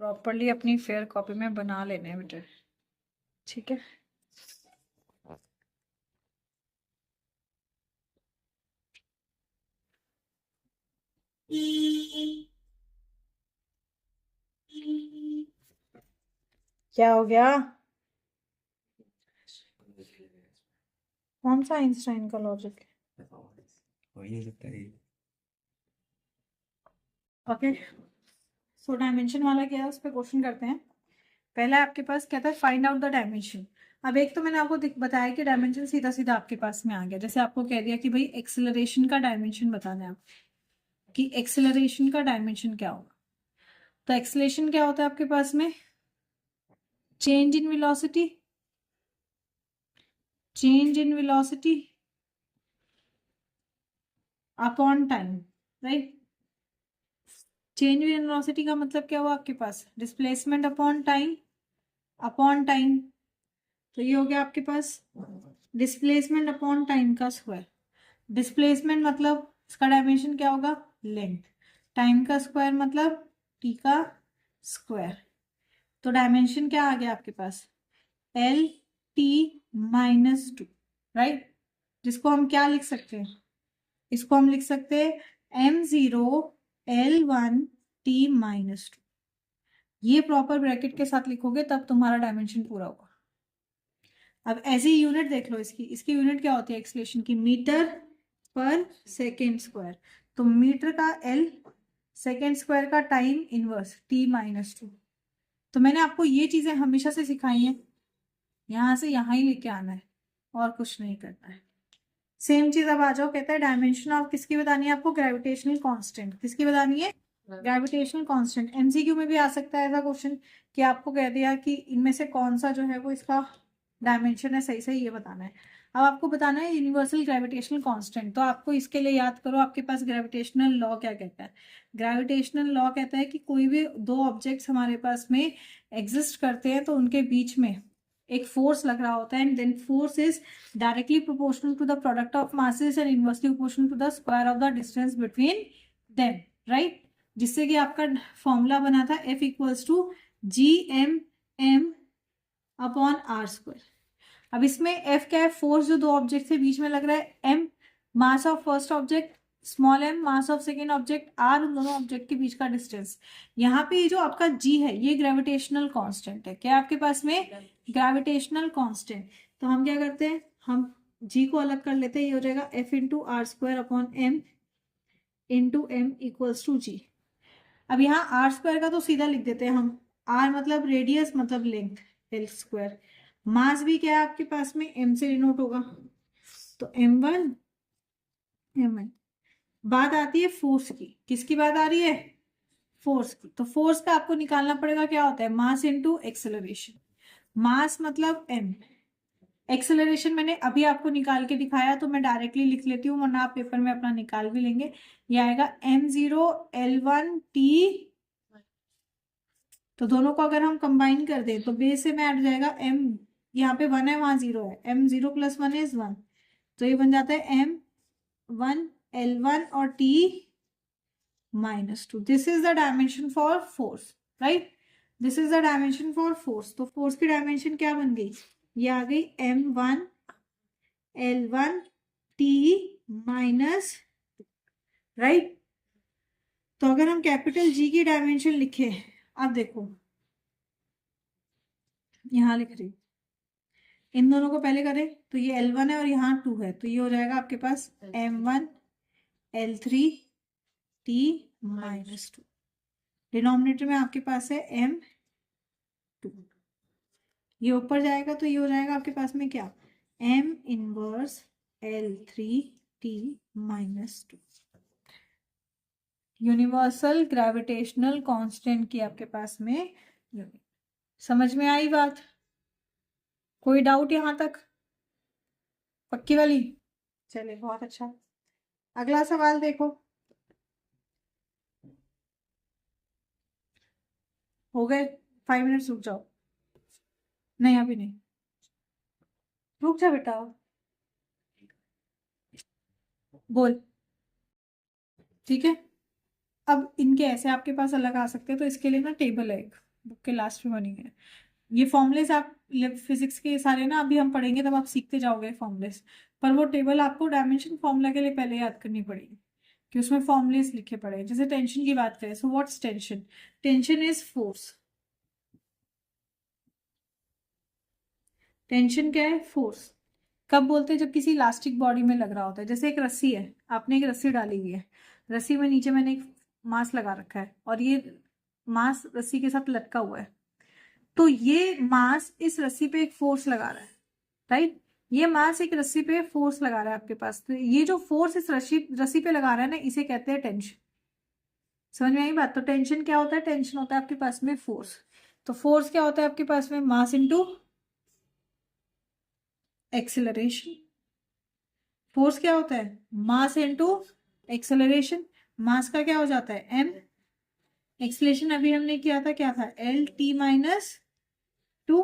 Properly अपनी fair copy में बना लेने हैं बेटे, ठीक है। क्या हो गया? कौन सा आइंस्टाइन का लॉजिक है? ओके, सो डायमेंशन वाला क्या है, उस पर क्वेश्चन करते हैं। पहला आपके पास क्या था, फाइंड आउट द डायमेंशन। अब एक तो मैंने आपको बताया कि डायमेंशन सीधा सीधा आपके पास में आ गया। जैसे आपको कह दिया कि भाई एक्सेलरेशन का डायमेंशन बताना है आप, कि एक्सेलरेशन का डायमेंशन क्या होगा। तो एक्सेलरेशन क्या होता है आपके पास में, change in velocity, change in velocity upon time, right. Change in velocity का मतलब क्या हुआ आपके पास, displacement upon time, upon time. तो ये हो गया आपके पास डिस्प्लेसमेंट अपॉन टाइम का स्क्वायर। डिस्प्लेसमेंट मतलब इसका डायमेंशन क्या होगा, लेंथ। टाइम का स्क्वायर मतलब टी का स्क्वायर। तो डायमेंशन क्या आ गया आपके पास, एल टी माइनस 2, राइट। जिसको हम क्या लिख सकते हैं, इसको हम लिख सकते हैं m0 l1 t माइनस 2। ये प्रॉपर ब्रैकेट के साथ लिखोगे तब तुम्हारा डायमेंशन पूरा होगा। अब ऐसी यूनिट देख लो, इसकी इसकी यूनिट क्या होती है एक्सेलरेशन की, मीटर पर सेकेंड स्क्वायर। तो मीटर का एल, सेकेंड स्क्वायर का टाइम इनवर्स t माइनस 2। तो मैंने आपको ये चीजें हमेशा से सिखाई हैं, यहां से यहां ही लेके आना है और कुछ नहीं करना है। सेम चीज अब आ जाओ, कहता है डायमेंशन ऑफ किसकी बतानी है आपको, ग्रेविटेशनल कांस्टेंट। किसकी बतानी है, ग्रेविटेशनल कांस्टेंट। एमसीक्यू में भी आ सकता है ऐसा क्वेश्चन कि आपको कह दिया कि इनमें से कौन सा जो है वो इसका डायमेंशन है, सही सही ये बताना है। अब आपको बताना है यूनिवर्सल ग्रेविटेशनल कांस्टेंट। तो आपको इसके लिए याद करो, आपके पास ग्रेविटेशनल लॉ क्या कहता है। ग्रेविटेशनल लॉ कहता है कि कोई भी दो ऑब्जेक्ट्स हमारे पास में एग्जिस्ट करते हैं तो उनके बीच में एक फोर्स लग रहा होता है, and then force is directly proportional to the product of masses and inversely proportional to the square of the distance between them, right. जिससे कि आपका फॉर्मूला बना था F equals to G M M upon R square. अब इसमें F क्या है, force जो दो ऑब्जेक्ट के बीच में लग रहा है, M mass of first object, small m mass of second object, r उन दोनों ऑब्जेक्ट के बीच का डिस्टेंस। यहाँ पे ये जो आपका g है ये ग्रेविटेशनल कांस्टेंट है। क्या आपके पास में, ग्रेविटेशनल कांस्टेंट। तो हम क्या करते हैं, हम g को अलग कर लेते हैं, ये हो जाएगा F into R square upon m into m equals to g। अब यहाँ आर स्क्वायर का तो सीधा लिख देते हैं हम, आर मतलब रेडियस मतलब लेंथ, एल स्क्वायर। मास भी क्या है आपके पास में, m से डिनोट होगा, तो m1 m1। बात आती है फोर्स की, किसकी बात आ रही है, फोर्स की। तो फोर्स का आपको निकालना पड़ेगा, क्या होता है, मास इनटू एक्सेलरेशन। मास मतलब m, एक्सेलरेशन मैंने अभी आपको निकाल के दिखाया तो मैं डायरेक्टली लिख लेती हूँ, वरना आप पेपर में अपना निकाल भी लेंगे। ये आएगा m0 l1 t। तो दोनों को अगर हम कंबाइन कर दें तो बेस से में ऐड हो जाएगा m, यहाँ पे 1 है वहां 0 है, m0 प्लस 1 इज 1। तो ये बन जाता है m1 l1 और t minus 2। This is the dimension for force, right. This is the dimension for force. तो फोर्स की डायमेंशन क्या बन गई, ये आ गई m1 l1 t minus, right. तो अगर हम कैपिटल G की डायमेंशन लिखे, अब देखो यहां लिख रही, इन दोनों को पहले करें तो ये L1 है और यहाँ 2 है, तो ये हो जाएगा आपके पास M1 L3 T minus 2। Denominator में आपके पास है M2, ये ऊपर जाएगा तो ये हो जाएगा आपके पास में क्या, M inverse L3 T minus 2। Universal gravitational constant की आपके पास में यूनिट। समझ में आई बात, कोई डाउट यहां तक, पक्की वाली। चलिए बहुत अच्छा, अगला सवाल देखो। हो गए 5 मिनट्स, रुक जाओ, नहीं अभी नहीं, रुक जा बेटा, बोल, ठीक है। अब इनके ऐसे आपके पास अलग आ सकते हैं, तो इसके लिए ना टेबल है एक, बुक के लास्ट में बनी है। ये फॉर्मूलेस आप फिजिक्स के सारे ना अभी हम पढ़ेंगे तब आप सीखते जाओगे फॉर्मूलेस, पर वो टेबल आपको डायमेंशन फॉर्मूला के लिए पहले याद करनी पड़ेगी कि उसमें फॉर्मूलेस लिखे पड़े। जैसे टेंशन की बात करें, so what's tension? Tension is force. Tension क्या है? फोर्स। कब बोलते हैं? जब किसी इलास्टिक बॉडी में लग रहा होता है। जैसे एक रस्सी है, आपने एक रस्सी डाली हुई है, रस्सी में नीचे मैंने एक मास लगा रखा है और ये मास रस्सी के साथ लटका हुआ है, तो ये मास इस रस्सी पे एक फोर्स लगा रहा है, राइट? ये मास एक रस्सी पे फोर्स लगा रहा है आपके पास, तो ये जो फोर्स इस रस्सी पे लगा रहा है ना, इसे कहते हैं टेंशन। समझ में आई बात? तो टेंशन क्या होता है? टेंशन होता है आपके पास में फोर्स। तो फोर्स क्या होता है आपके पास में? Mass into acceleration. फोर्स क्या होता है? Mass into acceleration. मास का क्या हो जाता है? एम। एक्सेलरेशन अभी हमने किया था, क्या था? L T minus two.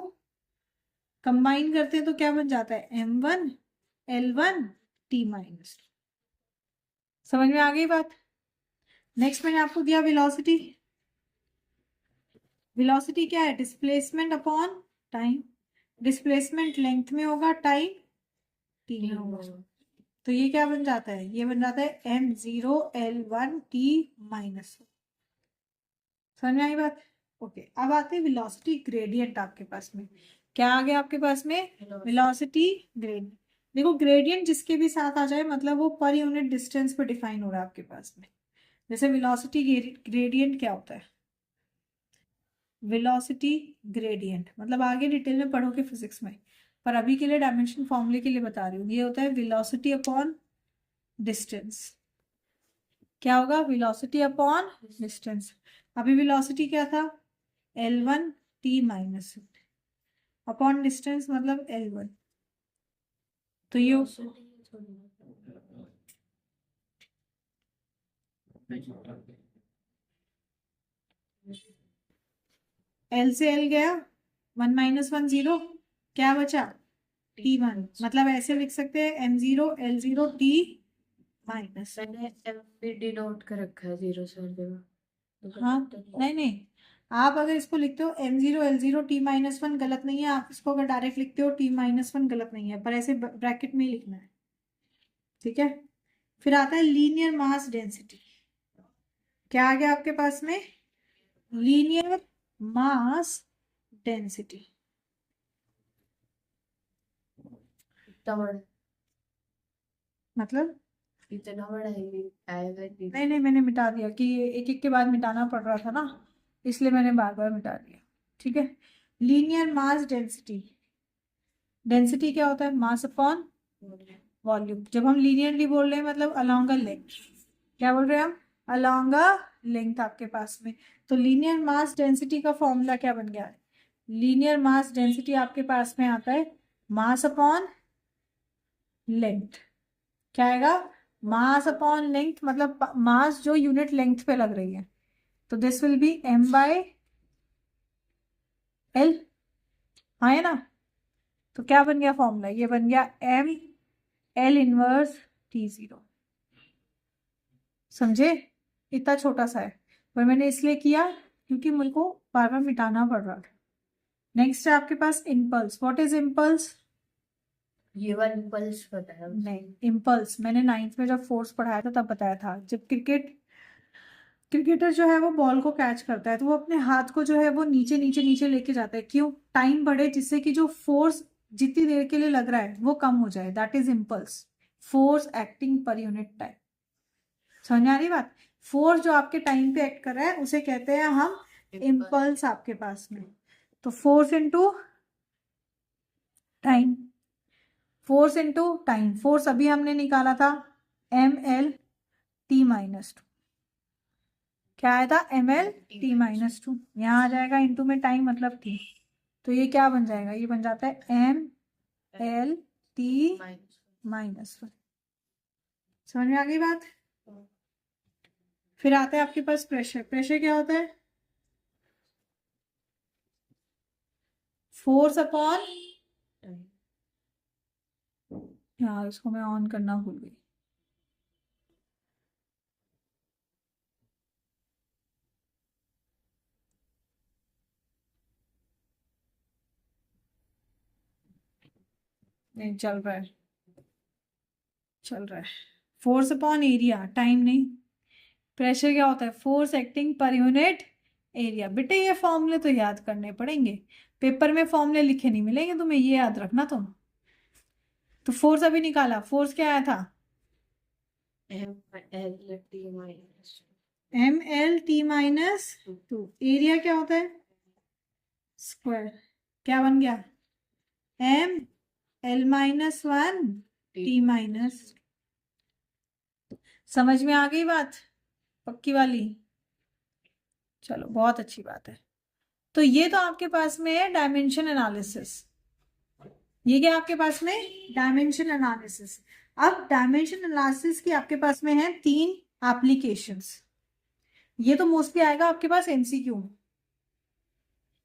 Combine करते हैं तो क्या बन जाता है? m1 l1 t minus. समझ में आ गई बात? नेक्स्ट मैंने आपको दिया वेलोसिटी। वेलोसिटी क्या है? Displacement upon time. Displacement length में होगा, टाइम t में होगा। तो ये क्या बन जाता है? ये बन जाता है m0 l1 t माइनस। समझ में आई बात? ओके, अब आते हैं वेलोसिटी ग्रेडियंट। आपके पास में क्या आ गया? आपके पास में वेलोसिटी ग्रेडियंट। देखो, ग्रेडियंट जिसके भी साथ आ जाए मतलब वो पर यूनिट डिस्टेंस पे डिफाइन हो रहा है आपके पास में। जैसे वेलोसिटी ग्रेडियंट क्या होता है? वेलोसिटी ग्रेडियंट मतलब आगे डिटेल में पढ़ोगे फिजिक्स में, पर अभी के लिए डायमेंशन फॉर्मूले के लिए बता रही हूँ। ये होता है वेलोसिटी अपॉन डिस्टेंस। क्या होगा? Velocity upon distance. अभी वेलोसिटी क्या था? l1 t minus upon distance मतलब l1। तो ये l से l गया, 1 माइनस 1 0, क्या बचा? t1। मतलब ऐसे लिख सकते हैं m0 l0 t माइनस। मैंने एम भी डिनोट कर रखा है 0 से हर जगह। हाँ, नहीं नहीं, आप अगर इसको लिखते हो m0 l0 t माइनस 1 गलत नहीं है। आप इसको अगर डायरेक्ट लिखते हो t माइनस 1 गलत नहीं है, पर ऐसे ब्रैकेट में ही लिखना है, ठीक है? फिर आता है लीनियर मास डेंसिटी। क्या आ गया आपके पास में? Linear mass density. इतना बड़ा, मतलब इतना बड़ा है आएगा नहीं। नहीं नहीं, मैंने मिटा दिया कि एक एक के बाद मिटाना पड़ रहा था ना, इसलिए मैंने बार बार मिटा दिया, ठीक है? Linear mass density. डेंसिटी क्या होता है? Mass upon volume. जब हम लीनियरली बोल रहे हैं मतलब अलोंग अ लेंथ। क्या बोल रहे हैं हम? अलोंग अ लेंथ आपके पास में। तो लीनियर मास डेंसिटी का फॉर्मूला क्या बन गया है? लीनियर मास डेंसिटी आपके पास में आता है मास अपॉन लेंथ। क्या आएगा? मास अपॉन लेंथ, मतलब मास जो यूनिट लेंथ पे लग रही है, तो this will be m by l। हाँ है ना? तो क्या बन गया फॉर्मूला? ये बन गया m l इनवर्स t0। समझे? इतना छोटा सा है, पर मैंने इसलिए किया क्योंकि मुझे को बार बार मिटाना पड़ रहा था। नेक्स्ट है आपके पास इम्पल्स। What is impulse? ये वाला इम्पल्स पता है? नहीं, इम्पल्स मैंने 9th में जब फोर्स पढ़ाया था तब बताया था। जब क्रिकेटर जो है वो बॉल को कैच करता है तो वो अपने हाथ को जो है वो नीचे नीचे नीचे लेके जाता है। क्यों? टाइम बढ़े, जिससे कि जो फोर्स जितनी देर के लिए लग रहा है वो कम हो जाए। That is impulse. Force acting per unit time. समझ आ रही बात? फोर्स जो आपके टाइम पे एक्ट कर रहा है उसे कहते हैं हम इम्पल्स आपके पास में। तो force into time. Force into time. Force अभी हमने निकाला था ml t माइनस 2। क्या आया था? ml t minus 2। यहाँ आ जाएगा इनटू में टाइम मतलब t। तो ये क्या बन जाएगा? ये बन जाता है ml t माइनस 1। समझ में आ गई बात? फिर आता है आपके पास प्रेशर। प्रेशर क्या होता है? फोर्स अपॉन, यार इसको मैं ऑन करना भूल गई। नहीं चल रहा है, चल रहा है। फोर्स अपॉन एरिया, टाइम नहीं। प्रेशर क्या होता है? Force acting per unit area. बेटे ये फॉर्मूले तो याद करने पड़ेंगे, पेपर में फॉर्मूले लिखे नहीं मिलेंगे तुम्हें, ये याद रखना तुम। तो फोर्स अभी निकाला, फोर्स क्या आया था? ml/t-2। एरिया क्या होता है? स्क्वायर। क्या बन गया? ml-1 t-। समझ में आ गई बात? पक्की वाली? चलो बहुत अच्छी बात है। तो ये तो आपके पास में है डायमेंशन एनालिसिस। ये क्या आपके पास में? Dimension analysis. अब डायमेंशन एनालिसिस की आपके पास में है 3 एप्लीकेशंस। ये तो मोस्टली आएगा आपके पास एमसीक्यू।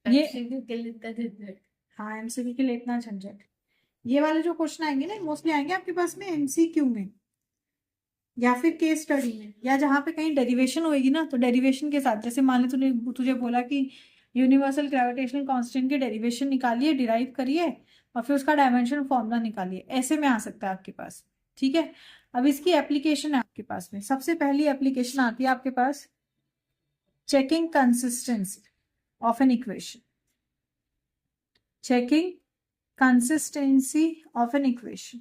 ये हाँ, एमसीक्यू के लिए इतना झंझट। ये वाले जो क्वेश्चन आएंगे ना, मोस्टली आएंगे आपके पास में एमसीक्यू में, या फिर केस स्टडी में, या जहाँ पे कहीं डेरिवेशन होगी ना, तो डेरिवेशन के साथ। जैसे मान ले तुझे बोला कि यूनिवर्सल ग्रेविटेशनल कांस्टेंट की डेरिवेशन निकालिए, डिराइव करिए, और फिर उसका डायमेंशन फॉर्मूला निकालिए, ऐसे में आ सकता है आपके पास। ठीक है, अब इसकी एप्लीकेशन है आपके पास में। सबसे पहली एप्लीकेशन आती है आपके पास checking consistency of an equation. Checking consistency of an equation,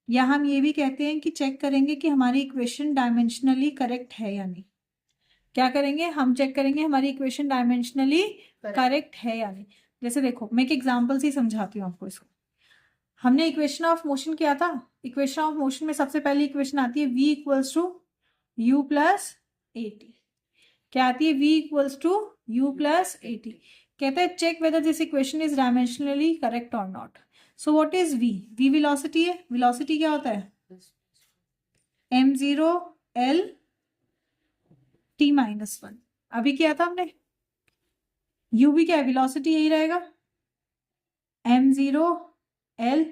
या हम ये भी कहते हैं कि चेक करेंगे कि हमारी इक्वेशन डायमेंशनली करेक्ट है या नहीं। क्या करेंगे? हम चेक करेंगे हमारी इक्वेशन डायमेंशनली करेक्ट है या नहीं। जैसे देखो, मैं एक एग्जांपल से समझाती हूँ आपको इसको। हमने इक्वेशन ऑफ मोशन किया था। इक्वेशन ऑफ मोशन में सबसे पहली इक्वेशन आती है v equals to u plus A T. क्या आती है? v equals to u plus A T. कहते हैं check whether this equation is dimensionally correct और not. So what is v? v velocity है। वेलोसिटी क्या होता है? m0 l t-1। अभी किया था हमने। u भी क्या है? वेलोसिटी यही रहेगा, m0 l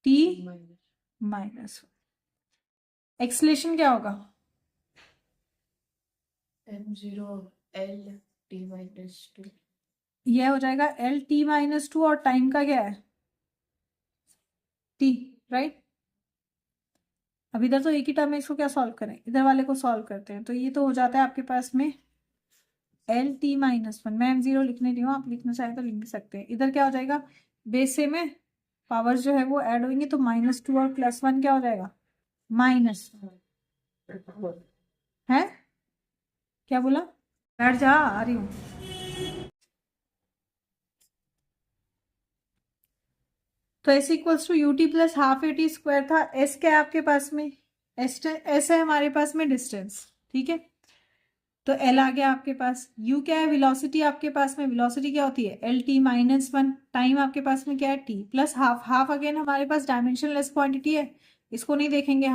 t-1। एक्सलेशन क्या होगा? m0 l t-2। यह हो जाएगा l t-2, और टाइम का क्या है? t, right. अब इधर तो एक ही टर्म है, इसको क्या सॉल्व करें? इधर वाले को सॉल्व करते हैं। तो ये तो हो जाता है आपके पास में l t-1। मैं m0 लिखने दी हूँ, आप लिखना चाहें तो लिख भी सकते हैं। इधर क्या हो जाएगा? बेस से में पावर जो है वो ऐड होंगे, तो -2 और +1 क्या हो जाएगा? माइनस है। क्या बोला? बैठ जा, आ रही हूँ। तो s equals to U T plus half A T square था। s क्या है आपके पास में? s है हमारे पास में डिस्टेंस, ठीक है। तो l आ गया आपके पास। u क्या है? वेलोसिटी आपके पास में। वेलोसिटी क्या होती है? l t-1। टाइम आपके पास में क्या है? t plus half. Half again हमारे पास डायमेंशनलेस क्वांटिटी है, इसको नहीं देखेंगे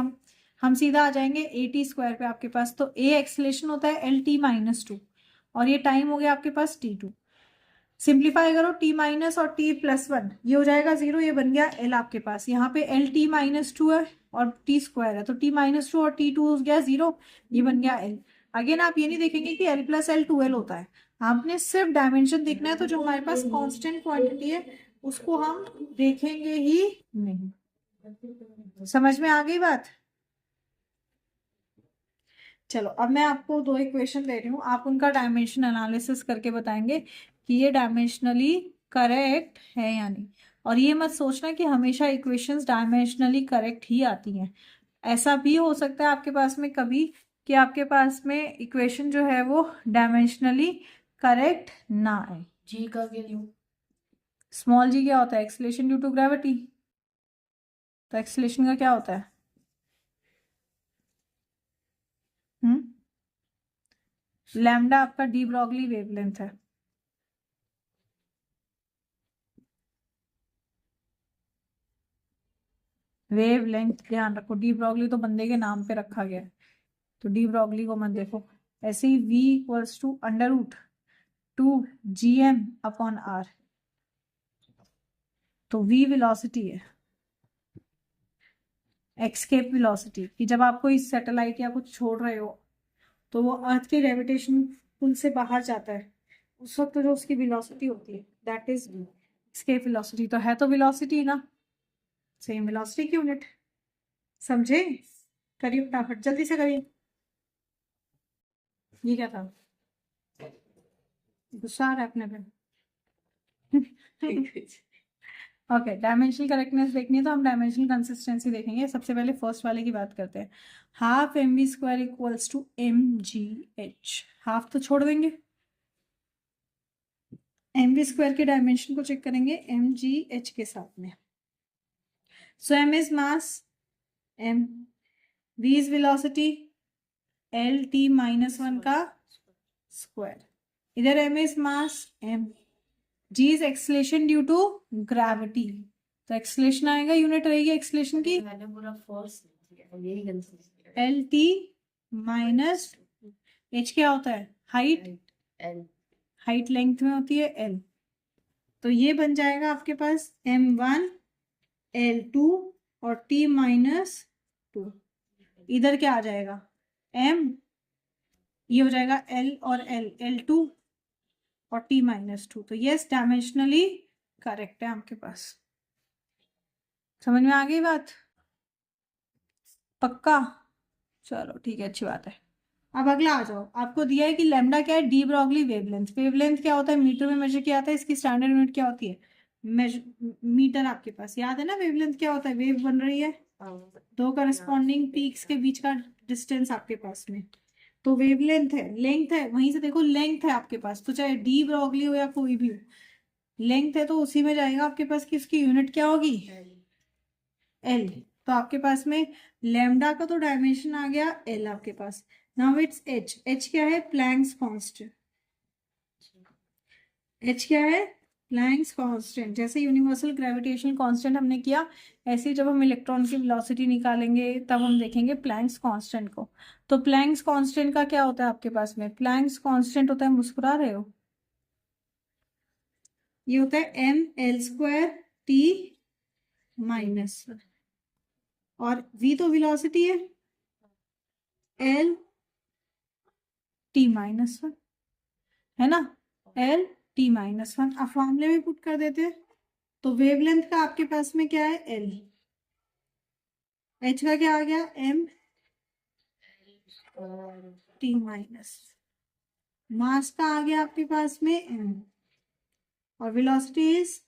हम सीधा आ जाएंगे ए टी स्क्वायर पे आपके पास। तो a एक्सलेशन होता है l t-2, और ये टाइम हो गया आपके पास t2। सिंप्लीफाई करो, t- और t+1, ये हो जाएगा 0, ये बन गया l आपके पास। यहाँ पे l t-2 है और t स्क्वायर है, तो t-2 और t2 हो गया 0, ये बन गया l। अगेन आप ये नहीं देखेंगे कि l + l 2l होता है, आपने सिर्फ डायमेंशन देखना है। तो जो हमारे पास कांस्टेंट क्वांटिटी है उसको हम देखेंगे ही नहीं। समझ में आ गई बात? चलो, अब मैं आपको 2 इक्वेशन दे रही हूँ, आप उनका डायमेंशन एनालिसिस करके बताएंगे कि ये डायमेंशनली करेक्ट है या नहीं। और ये मत सोचना कि हमेशा इक्वेशंस डायमेंशनली करेक्ट ही आती हैं। ऐसा भी हो सकता है आपके पास में कभी कि आपके पास में इक्वेशन जो है वो डायमेंशनली करेक्ट ना आए। जी का वैल्यू स्मॉल जी क्या होता है? Acceleration due to gravity. तो एक्सेलरेशन का क्या होता है? लैम्डा आपका डी ब्रॉगली वेवलेंथ है। वेवलेंथ ध्यान रखो, डी ब्रॉगली तो बंदे के नाम पे रखा गया है, तो डी ब्रॉगली को मत देखो। ऐसे ही v इक्वल्स टू √2gm/r। तो v वेलोसिटी है, एस्केप वेलोसिटी, कि जब आप कोई सैटेलाइट या कुछ छोड़ रहे हो तो वो अर्थ के ग्रेविटेशन पुल से बाहर जाता है, उस वक्त जो उसकी वेलोसिटी होती है that is v। escape velocity तो है तो velocity ना, सेम velocity की यूनिट, समझे? करिए फटाफट, जल्दी से करिए। ये क्या था? गुस्सा आ रहा है अपने पे? ओके, डायमेंशनल करेक्टनेस देखनी है तो हम डायमेंशनल कंसिस्टेंसी देखेंगे। सबसे पहले फर्स्ट वाले की बात करते हैं। Half m v square equals to m g h. Half तो छोड़ देंगे, एम वी स्क्वायर के डायमेंशन को चेक करेंगे एम जी एच के साथ में। So m is mass, m v is velocity, L T minus one का स्क्वायर। इधर m is mass, m g is acceleration due to gravity, तो acceleration आएगा, यूनिट रहेगी एक्सलेशन की मैंने पूरा फोर्स यही consistency L T minus H. क्या होता है? हाइट, एल हाइट लेंथ में होती है एल, तो ये बन जाएगा आपके पास m1 l2 और t माइनस 2। इधर क्या आ जाएगा? m, ये हो जाएगा l और l, l2 और t माइनस 2। तो यस, डायमेंशनली करेक्ट है आपके पास। समझ में आ गई बात? पक्का? चलो ठीक है, अच्छी बात है। अब अगला आ जाओ, आपको दिया है कि लैम्डा क्या है? D Broglie wavelength. वेवलेंथ क्या होता है? मीटर में मेजर किया जाता है, इसकी स्टैंडर्ड यूनिट क्या होती है? मीटर। आपके पास याद है ना वेवलेंथ क्या होता है? वेव बन रही है, दो करस्पॉन्डिंग पीक्स के बीच का डिस्टेंस आपके पास में, तो वेवलेंथ है। लेंथ है, वहीं से देखो लेंथ है आपके पास, तो चाहे डी ब्रॉगली हो या कोई भी हो, लेंथ है तो उसी में जाएगा आपके पास कि उसकी यूनिट क्या होगी? एल। तो आपके पास में लैम्डा का तो डायमेंशन आ गया एल आपके पास। Now it's h. एच क्या है? Planck's constant. एच क्या है? Planck's constant. जैसे यूनिवर्सल ग्रेविटेशनल कांस्टेंट हमने किया, ऐसे जब हम इलेक्ट्रॉन की वेलोसिटी निकालेंगे तब हम देखेंगे प्लैंक्स कांस्टेंट को। तो प्लैंक्स कांस्टेंट का क्या होता है आपके पास में? प्लैंक्स कांस्टेंट होता है, मुस्कुरा रहे हो, ये होता है M L square T minus, और v तो वेलोसिटी है, एल टी माइनस वन, है ना? L T minus one. अब फॉर्मूले में पुट कर देते हैं, तो वेवलेंथ का आपके पास में क्या है? एल। एच का क्या आ गया? M T minus. मास का आ गया आपके पास में एम, और velocity is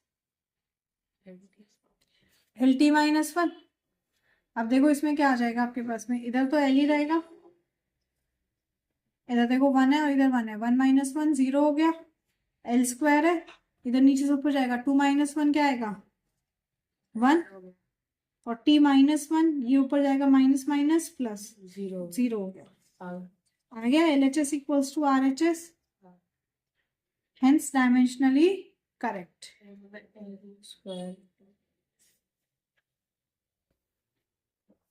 L T minus one. अब देखो इसमें क्या आ जाएगा आपके पास में? इधर तो एल ही रहेगा, इधर देखो वन है और इधर वन है, वन माइनस वन जीरो हो गया, एल स्क्वायर है, इधर नीचे से ऊपर जाएगा, टू माइनस वन क्या आएगा? वन, और टी माइनस वन, ये ऊपर जाएगा minus minus plus, zero zero हो गया। आ गया L H S equals to R H S, hence dimensionally correct.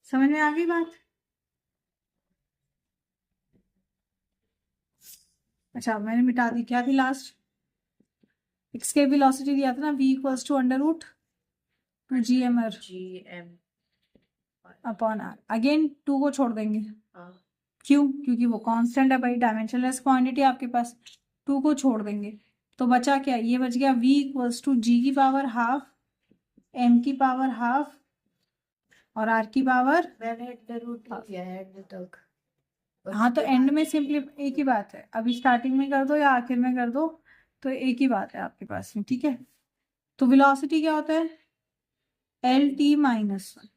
समझ में आ गई बात? अच्छा, मैंने मिटा दी, क्या थी लास्ट? escape velocity दिया था ना, v equals to under root two G M R upon R. Again two को छोड़ देंगे, क्यों? क्योंकि वो कांस्टेंट है भाई, डायमेंशनलेस क्वांटिटी आपके पास, टू को छोड़ देंगे तो बचा क्या? ये बच गया v इक्वल्स टू जी की पावर हाफ, m की पावर हाफ, और r की पावर। मैंने अंडर रूट किया है एंड तक। हाँ, तो एंड में सिंपली एक ही बात है, अभी स्टार्टिंग में कर दो या आखिर में कर दो, तो एक ही बात है आपके पास में, ठीक है? तो वेलोसिटी क्या होता है? L T minus one.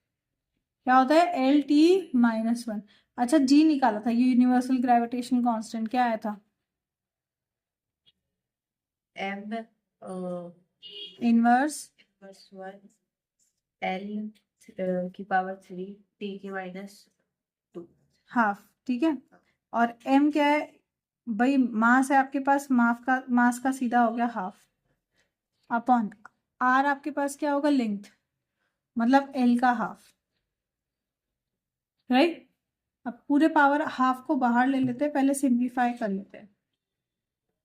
क्या होता है? L T minus one. अच्छा, जी निकाला था, ये यूनिवर्सल ग्रेविटेशनल कांस्टेंट क्या आया था? M inverse plus one L की पावर थ्री टी की माइनस टू हाफ, ठीक है? और m क्या है भाई? मास है आपके पास, मास का सीधा हो गया हाफ, अपॉन r आपके पास क्या होगा? लेंथ, मतलब l का हाफ, राइट? अब पूरे पावर हाफ को बाहर ले लेते हैं, पहले सिंप्लीफाई कर लेते हैं।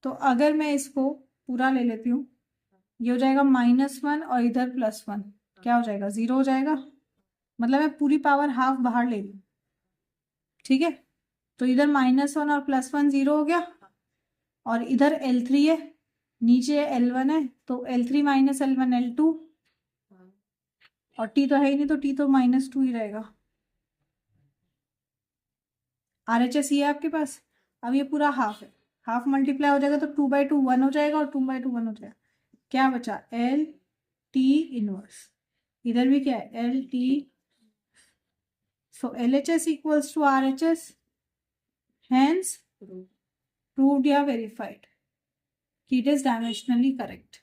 तो अगर मैं इसको पूरा ले लेती हूँ, ये हो जाएगा माइनस वन और इधर प्लस वन, क्या हो जाएगा? जीरो हो जाएगा, मतलब मैं पूरी पावर हाफ बाहर ले लूँ, ठीक है? तो इधर माइनस वन और प्लस वन जीरो हो गया, और इधर L3 है, नीचे L1 है तो L3 माइनस L1 L2, हाँ, और T तो है ही नहीं तो T तो -2 ही रहेगा। RHS ये है आपके पास। अब ये पूरा हाफ है, हाफ मल्टीप्लाई हो जाएगा तो 2/2 1 हो जाएगा और 2/2 1 हो जाएगा। क्या बचा? L T inverse. इधर भी क्या है? L T। So LHS equals to RHS, hence proof। proved या verified कि इट इज डायमेंशनली करेक्ट।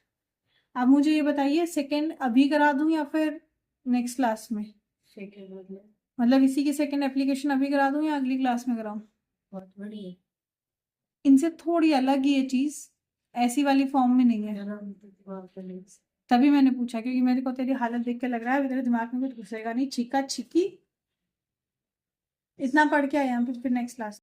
अब मुझे ये बताइए सेकंड अभी करा दूं या फिर नेक्स्ट क्लास में? सेकंड मतलब इसी की सेकंड एप्लीकेशन अभी करा दूं या अगली क्लास में कराऊं? बहुत बड़ी इनसे थोड़ी अलग ही ये चीज, ऐसी वाली फॉर्म में नहीं है। है। तभी मैंने पूछा क्योंकि मेरे को तेरी हालत देख के लग रहा है अभी तेरे दिमाग में कुछ घुसेगा नहीं, चीका छिकी। इतना पढ़ के आया फिर नेक्स्ट क्लास